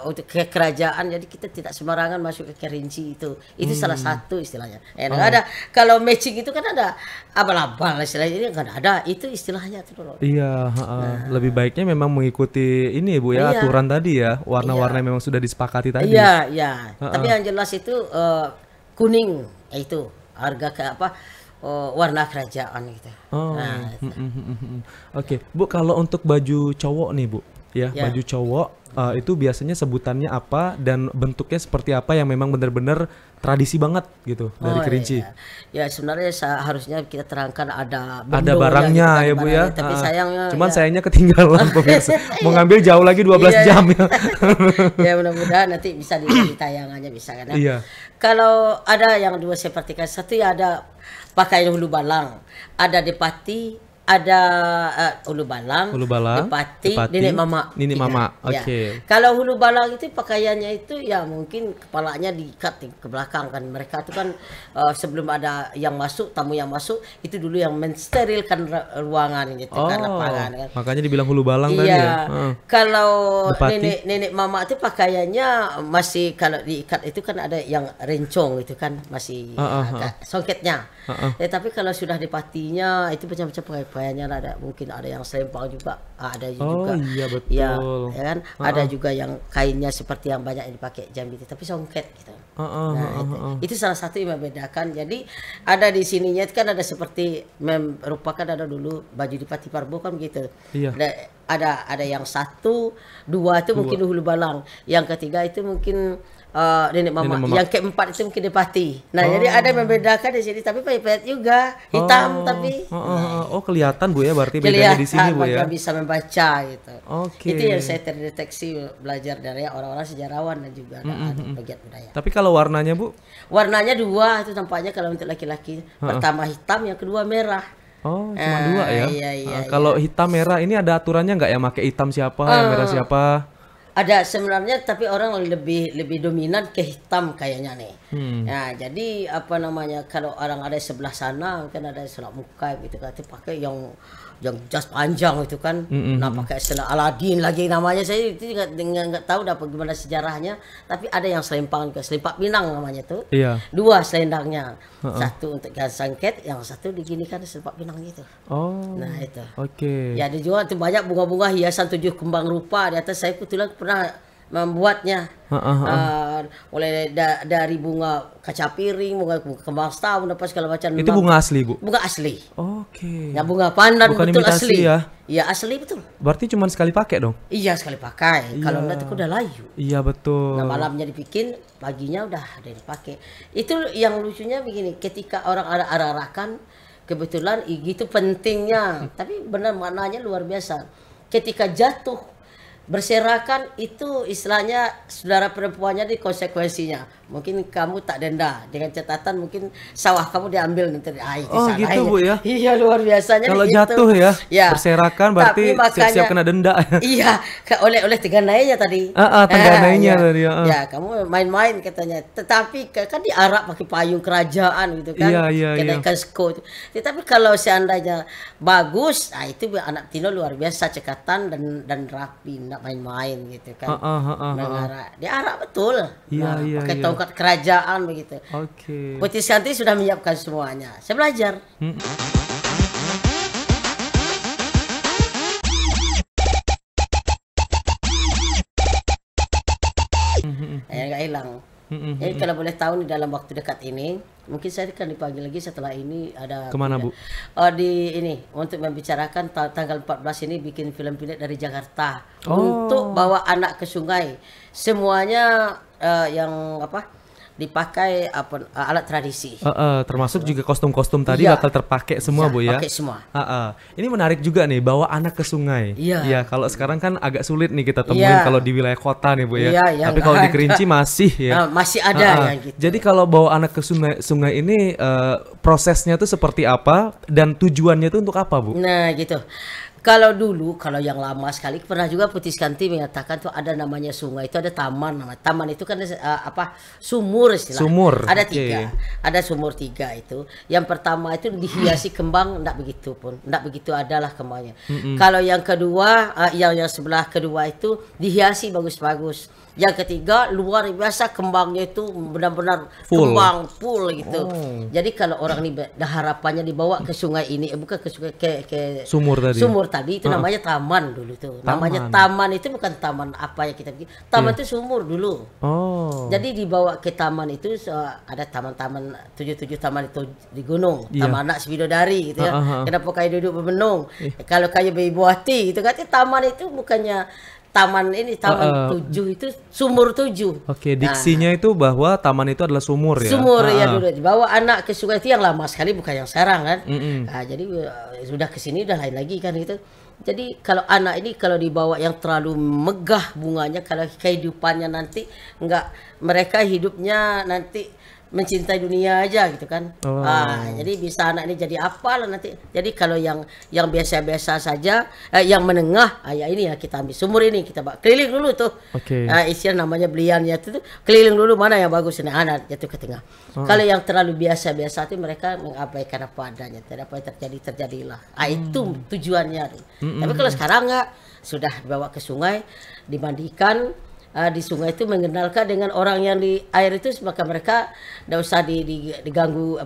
untuk ke kerajaan, jadi kita tidak sembarangan masuk ke kerinci itu. Itu salah satu istilahnya. Ada kalau matching itu kan ada abal-abal istilahnya, ini kan ada itu istilahnya tuh dulu. Iya, lebih baiknya memang mengikuti ini Bu ya, Iya. aturan tadi ya. Warna-warna yang memang sudah disepakati tadi. Iya, iya. Tapi yang jelas itu kuning, itu harga warna kerajaan gitu. Nah, itu. Oke, Bu, kalau untuk baju cowok nih Bu, ya, Ya. baju cowok itu biasanya sebutannya apa dan bentuknya seperti apa yang memang benar-benar tradisi banget gitu dari kerinci. Iya. Ya sebenarnya harusnya kita terangkan ada Ada bendonya barangnya gitu kan, ya Bu ya. barangnya. Tapi sayangnya Cuman ya, sayangnya ketinggalan pemirsa. Mau ngambil jauh lagi 12 Iya, jam ya. ya mudah-mudahan nanti bisa di tayangannya bisa kan ya. Iya. Kalau ada yang dua seperti kan, satu ya ada pakaian hulu balang, ada depati, ada hulu balang, depati, nenek mama. Nenek tiga. mama, Ya. oke. Kalau hulu balang itu pakaiannya itu ya mungkin kepalanya diikat ke belakang kan. Mereka itu kan sebelum ada yang masuk, tamu yang masuk itu dulu yang mensterilkan ruangan gitu kan, lapangan kan. Makanya dibilang hulu balang tadi Iya. ya. Kalau Depati. nenek mama itu pakaiannya masih kalau diikat itu kan ada yang rencong itu kan masih agak songketnya. Tapi kalau sudah dipatinya itu macam-macam pakaiannya ada, mungkin ada yang selempang juga, ada juga. Iya betul. Ya kan? Ada juga yang kainnya seperti yang banyak yang dipakai Jambi itu, tapi songket gitu. Nah, itu salah satu yang membedakan. Jadi ada di sininya itu kan ada seperti merupakan ada dulu baju di Pati Parbo kan gitu. Iya. Ada yang satu, dua itu mungkin hulu balang. Yang ketiga itu mungkin nenek mama. Nenek mama. Yang keempat itu mungkin Depati. Nah, jadi ada yang membedakan di sini, tapi pahit juga, hitam tapi. Oh, kelihatan Bu ya, berarti bedanya di sini Bu ya. Maka bisa membaca gitu. Oke. Itu yang saya terdeteksi belajar dari orang-orang sejarawan dan juga ada pegiat budaya. Tapi kalau warnanya Bu? Warnanya dua itu tampaknya kalau untuk laki-laki. Pertama hitam, yang kedua merah. Oh, cuma dua ya. Iya. Kalau hitam merah ini ada aturannya nggak ya, pakai hitam siapa, yang merah siapa? Ada sebenarnya, tapi orang lebih dominan ke hitam kayaknya nih. Nah, jadi apa namanya, kalau orang ada sebelah sana kan ada sebelah muka gitu kan, pakai yang jas panjang itu kan. Nah, pakai sebelah Aladin lagi namanya, saya itu nggak tahu dapat gimana sejarahnya, tapi ada yang selimpangan, ke selimpak Pinang namanya tuh. Iya. Dua selendangnya. Satu untuk sangket, yang satu diginikan selimpak Pinang gitu. Oh. Nah, itu. Oke. Ya, dijual tuh banyak bunga-bunga hiasan 7 kembang rupa di atas. Saya kebetulan pernah membuatnya. Mulai dari bunga kaca piring, bunga kembang setahun, apa segala macam. Itu bunga asli Bu? Bunga asli. Oke. Ya, bunga pandan Bukan betul imitasi asli. ya? Iya, asli betul. Berarti cuma sekali pakai dong? Iya, sekali pakai. Kalau enggak itu udah layu. Iya betul. Nah, malamnya dibikin, paginya udah ada yang dipakai. Itu yang lucunya begini, ketika orang ada arak-arakan, kebetulan gitu pentingnya, tapi benar maknanya luar biasa. Ketika jatuh berserakan itu istilahnya saudara perempuannya di konsekuensinya. Mungkin kamu tak denda, dengan catatan mungkin sawah kamu diambil nanti. Oh gitu Bu ya? Iya, luar biasanya. Kalau gitu. jatuh ya, berserakan berarti siap-siap kena denda. Iya, oleh teganainya tadi. Teganainya tadi. Ya, kamu main-main katanya. Tetapi kan diarak pakai payung kerajaan gitu kan. Kenaikan sko itu. Tetapi kalau seandainya bagus, itu anak Tino luar biasa, cekatan dan rapi, enggak main-main gitu kan. Mengarak. Diarak betul. Pakai tongkat kerajaan begitu. Oke. Putih Santi sudah menyiapkan semuanya. Saya belajar. Nggak hilang. Jadi kalau boleh tahu di dalam waktu dekat ini, mungkin saya akan dipanggil lagi setelah ini ada. Kemana Bu? Di ini untuk membicarakan tanggal 14 ini bikin film pendek dari Jakarta untuk bawa anak ke sungai. Semuanya yang dipakai alat tradisi. Termasuk juga kostum-kostum tadi bakal terpakai semua Bu ya. Pakai semua. Ini menarik juga nih, bawa anak ke sungai. Iya. Kalau sekarang kan agak sulit nih kita temuin kalau di wilayah kota nih Bu ya. Tapi kalau di Kerinci masih ya. Masih ada yang gitu. Jadi kalau bawa anak ke sungai ini prosesnya tuh seperti apa dan tujuannya tuh untuk apa Bu? Nah gitu. Kalau dulu, kalau yang lama sekali pernah juga Putih Skanti mengatakan tuh ada namanya sungai, itu ada taman. Taman itu kan sumur istilahnya. Sumur. Ada tiga, ada sumur tiga itu. Yang pertama itu dihiasi kembang, enggak begitu pun, enggak begitu adalah kembangnya. Kalau yang kedua, yang sebelah kedua itu dihiasi bagus-bagus. Yang ketiga luar biasa, kembangnya itu benar-benar kembang full gitu. Jadi kalau orang ini harapannya dibawa ke sungai ini, bukan ke sungai, ke sumur tadi. Sumur tadi itu namanya taman dulu tuh. Namanya taman itu bukan taman apa ya kita bikin. Taman itu sumur dulu. Jadi dibawa ke taman itu ada taman-taman 77 taman itu di gunung. Taman anak Sebidodari gitu ya. Kenapa kayak duduk bermenung? Kalau kayak Ibu Hati gitu kan, taman itu bukannya taman ini, taman 7 itu sumur 7. Oke, diksinya itu bahwa taman itu adalah sumur ya. Sumur ya dulu. Dibawa anak ke sungai itu yang lama sekali, bukan yang sekarang kan. Nah, jadi sudah ke sini udah lain lagi kan gitu. Jadi kalau anak ini kalau dibawa yang terlalu megah bunganya, kalau kehidupannya nanti enggak, mereka hidupnya nanti mencintai dunia aja gitu kan. Jadi bisa anak ini jadi apa lah nanti. Jadi kalau yang biasa-biasa saja, yang menengah, ya ini ya kita ambil sumur ini, kita keliling dulu tuh. Istilah namanya beliannya itu keliling dulu mana yang bagus, anak jatuh ke tengah. Kalau yang terlalu biasa-biasa itu mereka mengabaikan apa adanya, tidak apa yang terjadilah. Itu tujuannya. Tapi kalau sekarang enggak, sudah dibawa ke sungai, dimandikan. Di sungai itu mengenalkan dengan orang yang di air itu, maka mereka tidak usah diganggu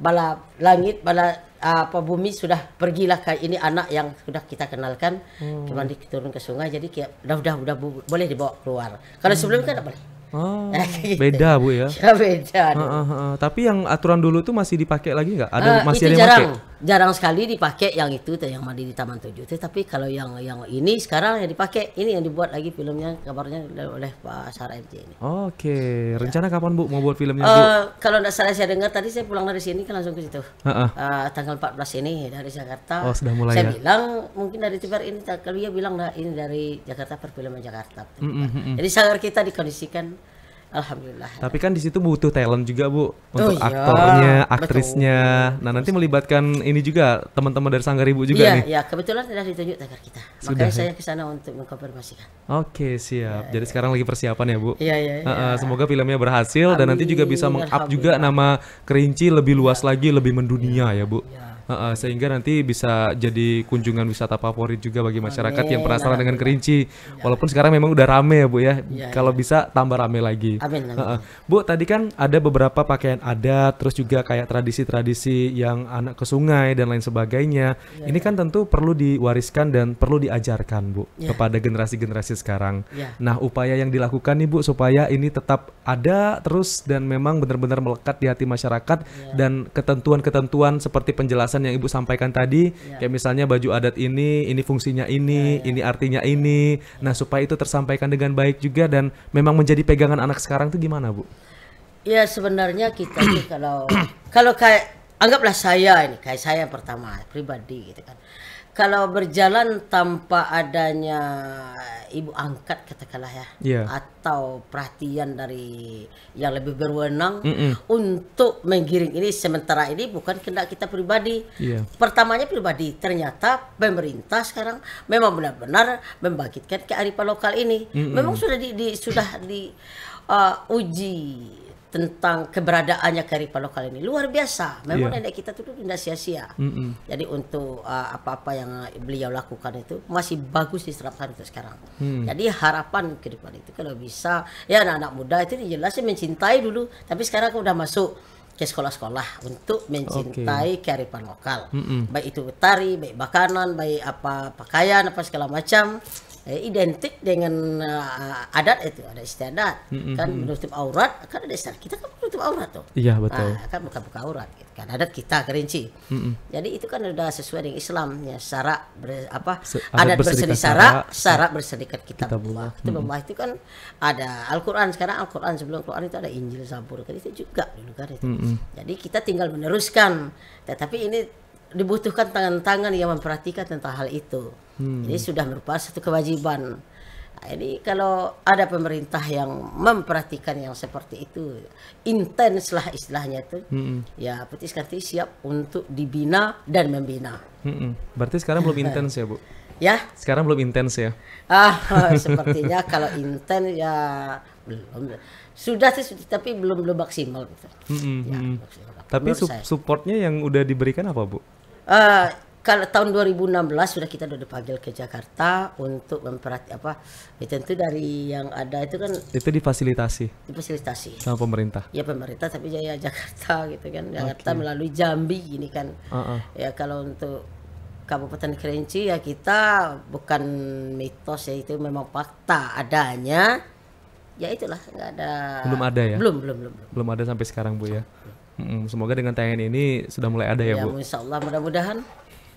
bala langit, bala bumi, sudah pergilah kayak ini anak yang sudah kita kenalkan, kemudian turun ke sungai, jadi udah boleh dibawa keluar. Kalau sebelumnya kan tidak boleh. Beda Bu ya. Beda. Tapi yang aturan dulu tuh masih dipakai lagi nggak? Masih itu ada yang jarang. pakai? jarang sekali dipakai yang itu tuh, yang mandi di Taman Tujuh itu. Tapi kalau yang ini sekarang yang dipakai, ini yang dibuat lagi filmnya, kabarnya oleh Pak Sarah RJ ini. Oke, rencana kapan Bu mau buat filmnya Bu? Kalau tidak salah saya dengar tadi, saya pulang dari sini kan langsung ke situ. Heeh. Tanggal 14 ini dari Jakarta. Oh, sudah mulai saya ya? bilang mungkin dari TVR ini, kalau dia bilang nah, ini dari Jakarta, Perfilman Jakarta. Jadi sangat kita dikondisikan, alhamdulillah. Tapi kan di situ butuh talent juga Bu, untuk iya, aktornya, aktrisnya. betul. Nah, nanti melibatkan ini juga teman-teman dari Sanggar Ibu juga Iya, nih. iya, kebetulan sudah ditunjuk tagar kita. Sudah, Makanya ya? saya ke sana untuk mengkonfirmasikan. Oke, siap. Jadi sekarang lagi persiapan ya Bu. Iya, iya, iya. Semoga filmnya berhasil dan nanti juga bisa Amin, meng-up juga nama Kerinci lebih luas lagi, lebih mendunia ya Bu. Iya. Sehingga nanti bisa jadi kunjungan wisata favorit juga bagi masyarakat yang Amin, penasaran dengan alhamdulillah. Kerinci. Walaupun sekarang memang udah rame ya Bu ya. Iya, Kalau bisa tambah rame lagi. Amin, amin. Bu, tadi kan ada beberapa pakaian adat, terus juga kayak tradisi-tradisi yang anak ke sungai dan lain sebagainya. Ini kan tentu perlu diwariskan dan perlu diajarkan Bu kepada generasi-generasi sekarang. Ya. Nah, upaya yang dilakukan nih Bu supaya ini tetap ada terus dan memang benar-benar melekat di hati masyarakat dan ketentuan-ketentuan seperti penjelasan yang Ibu sampaikan tadi, kayak misalnya baju adat ini fungsinya ini artinya ini. Nah, supaya itu tersampaikan dengan baik juga dan memang menjadi pegangan anak sekarang itu gimana Bu? Ya sebenarnya kita ini kalau kayak anggaplah saya ini, kayak saya yang pertama pribadi gitu kan. Kalau berjalan tanpa adanya ibu angkat katakanlah ya, atau perhatian dari yang lebih berwenang untuk menggiring ini, sementara ini bukan kehendak kita pribadi. Pertamanya pribadi, ternyata pemerintah sekarang memang benar-benar membangkitkan kearifan lokal ini. Memang sudah uji tentang keberadaannya kearifan lokal ini luar biasa. Memang nenek kita tuh tidak sia-sia. Jadi untuk apa-apa yang beliau lakukan itu masih bagus diterapkan untuk sekarang. Jadi harapan ke depan itu kalau bisa ya anak-anak muda itu jelasnya mencintai dulu, tapi sekarang udah masuk ke sekolah-sekolah untuk mencintai kearifan lokal. Baik itu tari, baik makanan, baik apa pakaian apa segala macam. Identik dengan adat itu, ada istiadat kan, menutup aurat kan, ada istiadat kita kan menutup aurat tuh. Iya betul. Kan buka-buka aurat gitu kan, adat kita Kerinci. Jadi itu kan udah sesuai dengan Islam ya, syarat adat berseri syarat, syarat berserikat kitabullah. Kitabullah itu kan ada Al-Qur'an, sekarang Al-Qur'an, sebelum Al-Qur'an itu ada Injil, Zabur kan, itu juga dulu kan itu. Jadi kita tinggal meneruskan, tetapi ini dibutuhkan tangan-tangan yang memperhatikan tentang hal itu. Ini sudah merupakan satu kewajiban. Nah, ini kalau ada pemerintah yang memperhatikan yang seperti itu, intens lah istilahnya itu, ya Petis Kartini siap untuk dibina dan membina. Berarti sekarang belum intens ya Bu? Ya? Sekarang belum intens ya? Sepertinya kalau intens ya belum. Sudah sih, tapi belum maksimal gitu. Maksimal. Tapi supportnya yang udah diberikan apa Bu? Kalau tahun 2016 sudah kita udah dipanggil ke Jakarta untuk tentu dari yang ada itu kan itu difasilitasi sama pemerintah. Ya pemerintah, tapi ya Jakarta gitu kan, Jakarta melalui Jambi ini kan. Ya kalau untuk Kabupaten Kerinci ya kita bukan mitos ya, itu memang fakta adanya. Ya itulah, nggak ada. Belum ada ya? Belum ada sampai sekarang Bu ya. Semoga dengan tayangan ini sudah mulai ada ya Bu. Insya Allah mudah-mudahan,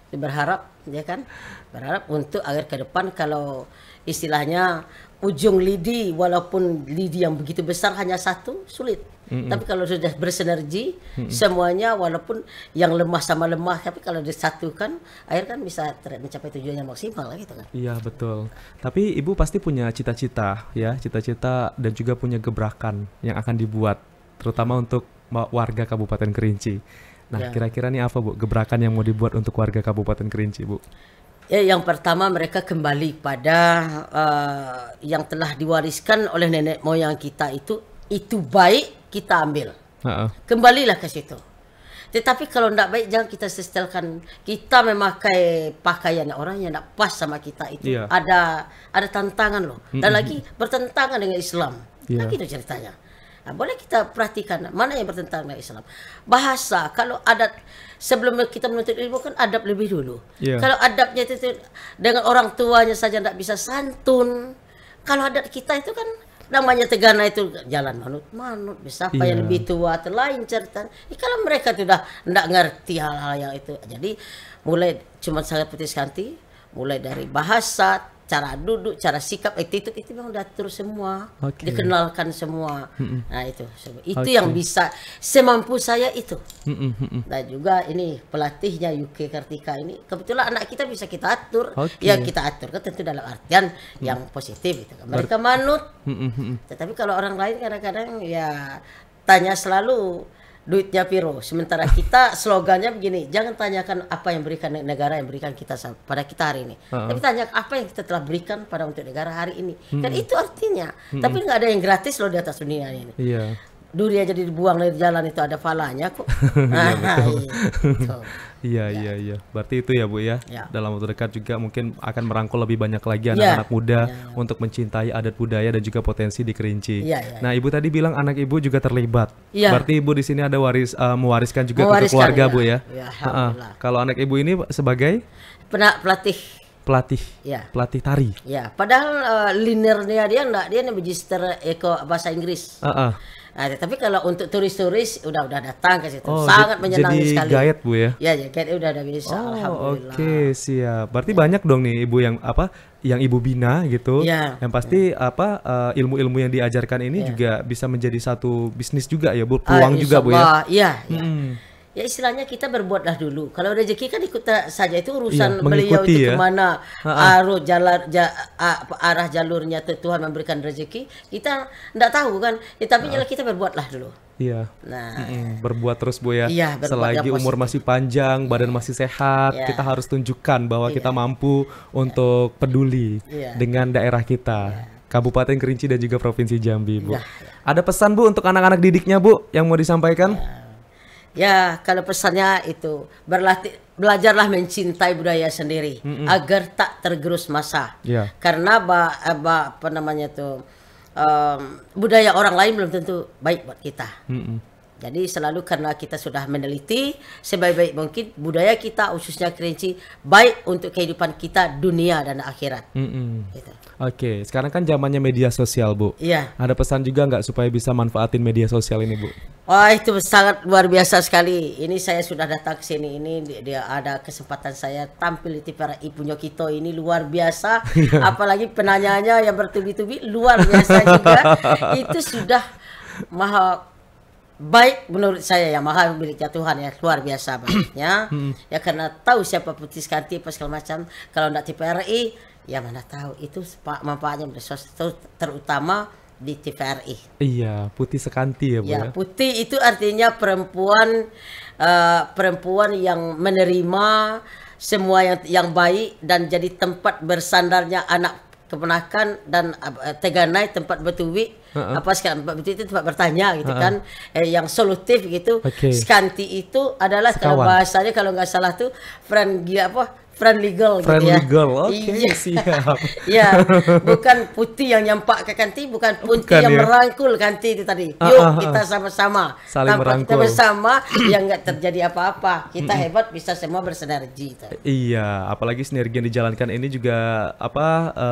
berharap ya kan, berharap untuk agar ke depan kalau istilahnya ujung lidi, walaupun lidi yang begitu besar hanya satu sulit, tapi kalau sudah bersinergi semuanya, walaupun yang lemah sama lemah, tapi kalau disatukan akhirnya kan bisa mencapai tujuannya maksimal gitu kan. Iya betul. Tapi Ibu pasti punya cita-cita ya, cita-cita dan juga punya gebrakan yang akan dibuat terutama untuk warga Kabupaten Kerinci. Nah, kira-kira nih apa Bu gebrakan yang mau dibuat untuk warga Kabupaten Kerinci Bu? Ya, yang pertama mereka kembali pada yang telah diwariskan oleh nenek moyang kita itu baik kita ambil. Kembalilah ke situ. Tetapi kalau tidak baik jangan kita setelkan, kita memakai pakaian orang yang tidak pas sama kita itu. Ada tantangan loh. Dan lagi bertentangan dengan Islam. Nah, gitu ceritanya. Nah, boleh kita perhatikan mana yang bertentangan dengan Islam. Bahasa, kalau adat sebelum kita menuntut ilmu kan adab lebih dulu. Kalau adabnya itu dengan orang tuanya saja tidak bisa santun. Kalau adat kita itu kan namanya Tegana itu jalan manut-manut, bisa apa yang lebih tua terlain cerita. Kalau mereka sudah tidak ngerti hal-hal yang itu, jadi mulai cuma sangat putih kanti, mulai dari bahasa, cara duduk, cara sikap, itu memang diatur semua, dikenalkan semua. Nah itu yang bisa semampu saya itu. Dan juga ini pelatihnya UK Kartika ini kebetulan anak kita bisa kita atur, ya kita atur kan tentu dalam artian yang positif itu. Mereka manut, tetapi kalau orang lain kadang-kadang ya tanya selalu duitnya piro, sementara kita slogannya begini, jangan tanyakan apa yang berikan negara yang berikan kita pada kita hari ini, tapi tanya apa yang kita telah berikan pada untuk negara hari ini. Kan itu artinya, tapi nggak ada yang gratis loh di atas dunia ini. Duri aja dibuang dari jalan itu ada falanya kok. Iya. Berarti itu ya Bu ya. Dalam waktu dekat juga mungkin akan merangkul lebih banyak lagi anak-anak muda untuk mencintai adat budaya dan juga potensi di Kerinci. Nah, Ibu tadi bilang anak Ibu juga terlibat. Berarti Ibu di sini ada mewariskan juga ke keluarga Bu ya. Kalau anak Ibu ini sebagai pelatih tari. Ya, padahal linernya dia magister bahasa Inggris. Nah, tapi kalau untuk turis-turis udah datang ke situ, sangat menyenangkan sekali. Jadi guide Bu ya? Ya, guide udah bisa. Alhamdulillah. Oke, siap. Berarti banyak dong nih Ibu yang yang Ibu bina gitu. Yang pasti ilmu-ilmu yang diajarkan ini juga bisa menjadi satu bisnis juga ya Bu, peluang juga Bu ya. Iya. Ya istilahnya kita berbuatlah dulu. Kalau rezeki kan ikut saja, itu urusan beliau itu kemana arah jalurnya Tuhan memberikan rezeki. Kita tidak tahu kan. Tapi kita berbuatlah dulu. Berbuat terus Bu ya. Selagi umur masih panjang, badan masih sehat, kita harus tunjukkan bahwa kita mampu untuk peduli dengan daerah kita. Kabupaten Kerinci dan juga Provinsi Jambi Bu. Ada pesan Bu untuk anak-anak didiknya Bu yang mau disampaikan? Ya, kalau pesannya itu belajarlah mencintai budaya sendiri agar tak tergerus masa. Karena budaya orang lain belum tentu baik buat kita. Jadi selalu karena kita sudah meneliti sebaik-baik mungkin budaya kita khususnya Kerinci baik untuk kehidupan kita dunia dan akhirat. Gitu. Oke, sekarang kan zamannya media sosial Bu. Ada pesan juga nggak supaya bisa manfaatin media sosial ini Bu? Wah, itu sangat luar biasa sekali. Ini saya sudah datang ke sini, ini dia ada kesempatan saya tampil di TVRI Punyokito ini luar biasa. Apalagi penanyanya yang bertubi-tubi luar biasa juga. Itu sudah maha baik menurut saya, yang maha miliknya Tuhan ya, luar biasa baiknya. Ya karena tahu siapa Putih Sekanti apa segala macam. Kalau enggak TVRI, ya mana tahu itu manfaatnya terutama di TVRI. Iya, Putih Sekanti ya Bu ya. Putih itu artinya perempuan yang menerima semua yang baik dan jadi tempat bersandarnya anak keponakan dan Teganai tempat bertuwi sekarang itu tempat bertanya gitu kan, yang solutif gitu. Sekanti itu adalah kalau bahasanya kalau nggak salah tuh friend legal gitu ya. Siap. Ya, bukan Putih yang nyampak ke Kanti, bukan Putih yang merangkul Kanti itu tadi. Yuk kita sama-sama. Saling merangkul. Kita bersama yang nggak terjadi apa-apa. Kita hebat, bisa semua bersinergi. Iya, apalagi sinergi yang dijalankan ini juga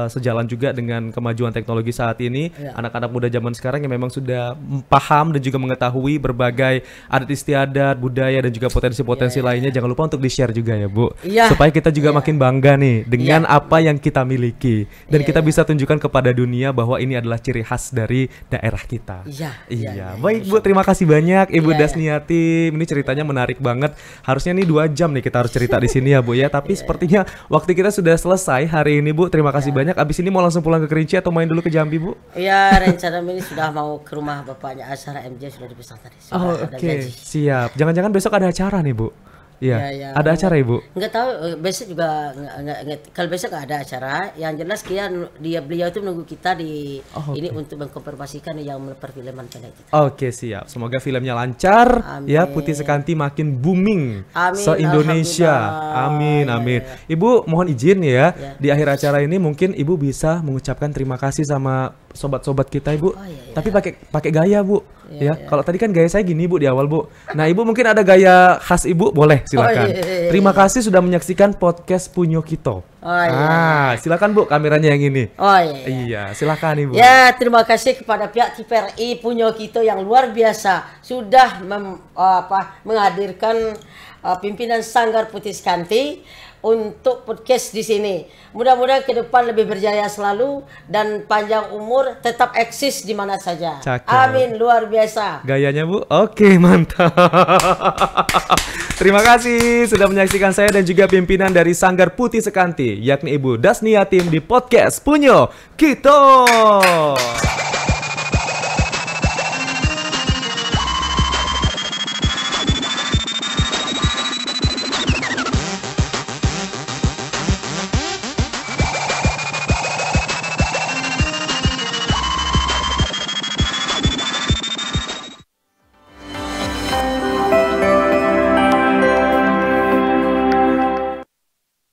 sejalan juga dengan kemajuan teknologi saat ini. Anak-anak muda zaman sekarang yang memang sudah paham dan juga mengetahui berbagai adat istiadat, budaya dan juga potensi-potensi lainnya. Jangan lupa untuk di-share juga ya Bu. Supaya kita juga makin bangga nih dengan apa yang kita miliki dan kita bisa tunjukkan kepada dunia bahwa ini adalah ciri khas dari daerah kita. Baik Bu, terima kasih banyak Ibu Dasniati. Ini ceritanya menarik banget. Harusnya nih 2 jam nih kita harus cerita di sini ya Bu ya. Tapi sepertinya waktu kita sudah selesai hari ini Bu. Terima kasih banyak. Abis ini mau langsung pulang ke Kerinci atau main dulu ke Jambi Bu? Iya, rencana ini sudah mau ke rumah bapaknya Azhar MJ, sudah dipesan tadi. Oke, siap. Jangan-jangan besok ada acara nih Bu? Iya, ada acara Ibu? Enggak tahu, besok juga kalau besok nggak ada acara. Yang jelas beliau itu menunggu kita di ini untuk mengkonfirmasikan yang perfilman pendek. Oke, siap. Semoga filmnya lancar. Ya, Putih Sekanti makin booming se-Indonesia. Amin. Ibu mohon izin ya, di akhir acara ini mungkin Ibu bisa mengucapkan terima kasih sama sobat-sobat kita Ibu. Oh, iya, iya. Tapi pakai gaya Bu. Iya, Ya, kalau tadi kan gaya saya gini Bu di awal Bu. Nah Ibu mungkin ada gaya khas Ibu, boleh silakan. Oh, iya. Terima kasih sudah menyaksikan podcast Punyo Kito. Oh, iya. Silakan Bu, kameranya yang ini. Oh iya. Iya, silakan Ibu. Ya, terima kasih kepada pihak TVRI Punyo Kito yang luar biasa sudah menghadirkan pimpinan Sanggar Putih Sekanti untuk podcast di sini. Mudah-mudahan ke depan lebih berjaya selalu dan panjang umur, tetap eksis di mana saja. Cakep. Amin, luar biasa. Gayanya Bu, oke mantap. Terima kasih sudah menyaksikan saya dan juga pimpinan dari Sanggar Putih Sekanti, yakni Ibu Dasnia Tim di podcast Punyo Kito.